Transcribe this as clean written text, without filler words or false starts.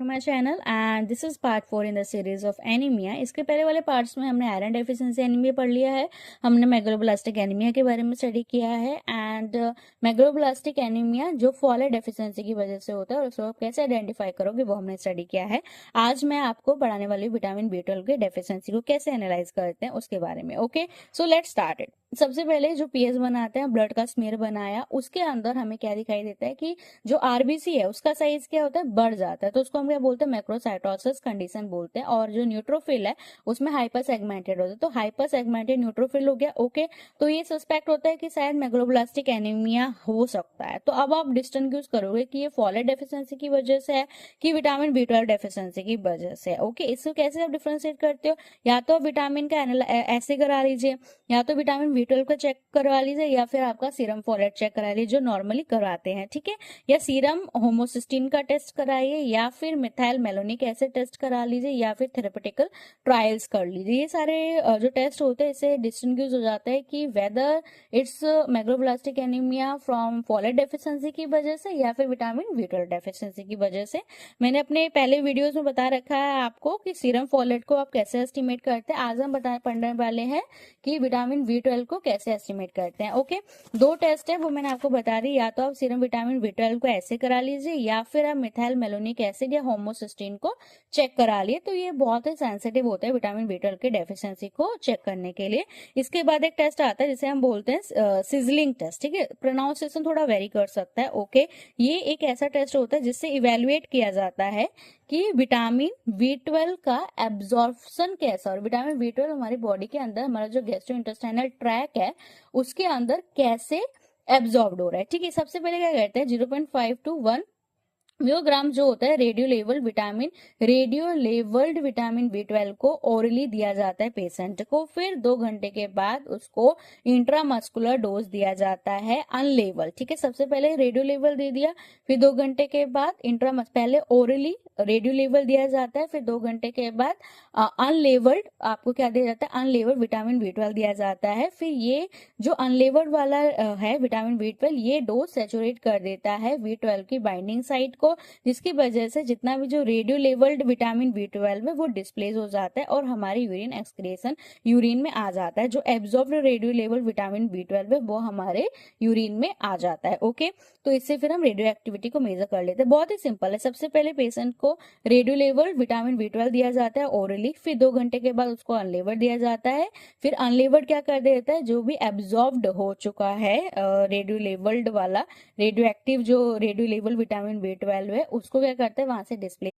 To my channel and this is part 4 in the series of anaemia. इसके पहले वाले parts में हमने आयरन डेफिशिएंसी एनीमिया पढ़ लिया है, हमने मेगलोब्लास्टिक एनीमिया के बारे में स्टडी किया है एंड मेगलोब्लास्टिक एनीमिया जो फॉलेट डेफिशिएंसी की वजह से होता है और उसको आप कैसे आइडेंटिफाई करोगे वो हमने स्टडी किया है। आज मैं आपको पढ़ाने वाली विटामिन B12 के डेफिशिएंसी को कैसे एनालाइज करते हैं उसके बारे में। Okay, so let's start it. सबसे पहले जो पीएस बनाते हैं, ब्लड का स्मीयर बनाया, उसके अंदर हमें क्या दिखाई देता है कि जो आरबीसी है उसका साइज क्या होता है, बढ़ जाता है, तो उसको हम क्या बोलते हैं, मैक्रोसाइटोसिस कंडीशन बोलते हैं। और जो न्यूट्रोफिल है उसमें हाइपर सेगमेंटेड होता है, तो हाइपर सेगमेंटेड न्यूट्रोफिल हो गया। ओके, तो ये सस्पेक्ट होता है कि शायद मेगलोब्लास्टिक एनीमिया हो सकता है। तो अब आप डिस्टिंग्विश करोगे कि ये फॉलेट डेफिशिएंसी की वजह से है कि विटामिन B12 डेफिशिएंसी की वजह से। ओके, इसको कैसे आप डिफरेंशिएट करते हो, या तो आप विटामिन का ऐसे करा लीजिए, या तो विटामिन B12 का चेक करवा लीजिए, या फिर आपका सीरम फॉलेट चेक करा लीजिए जो नॉर्मली करवाते हैं। ठीक है, या सीरम होमोसिस्टीन का टेस्ट कराइए, या फिर मिथाइल मेलोनिक एसिड टेस्ट करा लीजिए, या फिर थेरेपेटिकल ट्रायल्स कर लीजिए। ये सारे जो टेस्ट होते हैं इससे डिस्टिंग्विश हो जाता है कि whether it's megaloblastic anaemia from folate deficiency की वजह से या फिर विटामिन B12 डेफिशिएंसी की वजह से। मैंने अपने पहले वीडियोस में बता रखा है आपको कि सीरम फॉलेट को आप कैसे एस्टिमेट करते हैं। आज हम पढ़ने वाले हैं कि विटामिन B12 को कैसे एस्टिमेट करते हैं। ओके, दो टेस्ट है वो मैंने आपको बता दी, या तो आप सीरम विटामिन B12 को ऐसे करा लीजिए, या फिर आप मिथाइल मेलोनिक एसिड या होमोसिस्टीन को चेक करा लिए। तो ये बहुत ही सेंसिटिव होता है विटामिन B12 के डेफिशिएंसी को चेक करने के लिए। इसके बाद एक टेस्ट आता है जिसे हम बोलते हैं सिजलिंग टेस्ट। ठीक है, प्रोनाउंसिएशन थोड़ा वेरी कर सकता है। ओके, ये एक ऐसा टेस्ट होता है जिससे इवेल्युएट किया जाता है कि विटामिन B12 का एब्जॉर्प्शन कैसा, और विटामिन B12 हमारी बॉडी के अंदर, हमारा जो गैस्ट्रोइंटेस्टाइनल ट्रैक है उसके अंदर कैसे एब्जॉर्ब हो रहा है। ठीक है, सबसे पहले क्या करते हैं, 0.5 to 1 मिलीग्राम जो होता है रेडियो लेवल्ड विटामिन B12 को ओरली दिया जाता है पेशेंट को। फिर 2 घंटे के बाद उसको इंट्रामस्कुलर डोज दिया जाता है अनलेवल। ठीक है, सबसे पहले रेडियो लेवल दे दिया, फिर 2 घंटे के बाद पहले ओरली रेडियो लेवल दिया जाता है, फिर 2 घंटे के बाद अनलेवल्ड आपको क्या दिया जाता है, अनलेवल्ड विटामिन B12 दिया जाता है। फिर ये जो अनलेवल्ड वाला है विटामिन B12, ये डोज सेचुरेट कर देता है B12 की बाइंडिंग साइट को, जिसकी वजह से जितना भी जो रेडियो लेवल्ड विटामिन B12 है वो डिस्प्लेस हो जाता है और हमारी यूरिन एक्सक्रीशन यूरिन में आ जाता है। जो absorbed radio level vitamin B12 है वो हमारे यूरिन में आ जाता है। ओके, तो इससे फिर हम रेडियो एक्टिविटी को मेजर कर लेते हैं। बहुत ही सिंपल है, सबसे पहले पेशेंट को रेडियो लेवल विटामिन B12 दिया जाता है ओरली, फिर 2 घंटे के बाद उसको अनलेवर्ड दिया जाता है। फिर अनलेवर्ड क्या कर देता है, जो भी एब्जॉर्ब्ड हो चुका है रेडियो लेवल्ड वाला रेडियो एक्टिव जो रेडियो लेवल विटामिन B12 है उसको क्या करता है वहां से डिस्प्ले